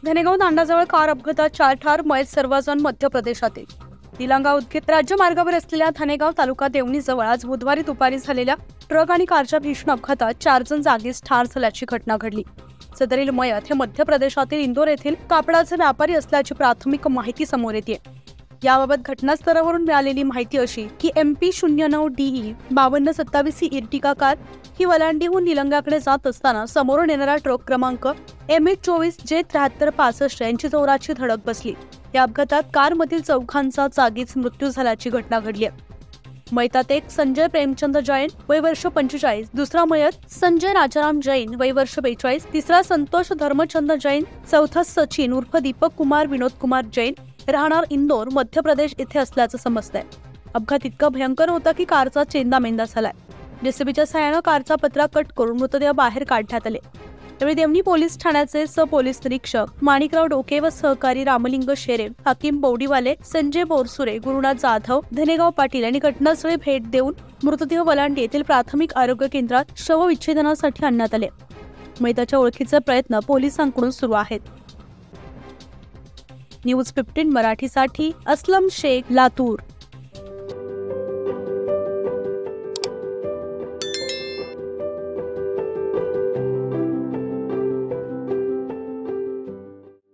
Dhanegaon तांडाजवळ car अपघातात 4 ठार, मयत सर्वजण मध्य प्रदेशातील. निलंगा उदगीर राज्य मार्गावर असलेल्या धनेगाव तालुका देवणीजवळ आज बुधवारी दुपारी झालेल्या ट्रक आणि कारच्या भीषण अपघातात 4 जण जागीच ठार झाल्याची घटना घडली. सदरील मयत हे मध्य प्रदेशातील इंदोर येथील कापडाचे व्यापारी असल्याची प्राथमिक माहिती समोर येते. याबाबत घटनास्थळावरून मिळालेली माहिती अशी की MP 09 DE 5227 ही इर्टिगा कार ही वलांडीहून निलंगाकडे जात असताना समोरून येणारा ट्रक क्रमांक MH 24 J 7365 यांची जोराची धडक बसली. या अपघातात कारमधील चौघांचा जागीच मृत्यू झाल्याची घटना घडली आहे. मयतात एक संजय प्रेमचंद जैन वय वर्ष 45, दुसरा मयत संजय राजाराम जैन वय वर्ष 42, तिसरा संतोष धर्मचंद जैन, चौथा सचिन उर्फ दीपक कुमार विनोद कुमार जैन राहणार इंदोर मध्य प्रदेश येथे असल्याचं समजतंय. अपघात इतका भयंकर होता की कारचा चेंदामेंदा झालाय. जेसीबीच्या सहाय्यानं कारचा पत्रा कट करून मृतदेह बाहेर काढण्यात आले. त्यावेळी देवणी पोलीस ठाण्याचे पोलीस निरीक्षक माणिकराव डोके व सहकारी रामलिंग शेरे, हाकीम बौडीवाले, संजय बोरसुरे, गुरुनाथ जाधव, धनेगाव पाटील यांनी घटनास्थळी भेट देऊन मृतदेह वलांडी येथील प्राथमिक आरोग्य केंद्रात शवविच्छेदनासाठी आणण्यात आले. मयताच्या ओळखीचे प्रयत्न पोलिसांकडून सुरू आहेत. न्यूज 15 मराठीसाठी असलम शेख, लातूर.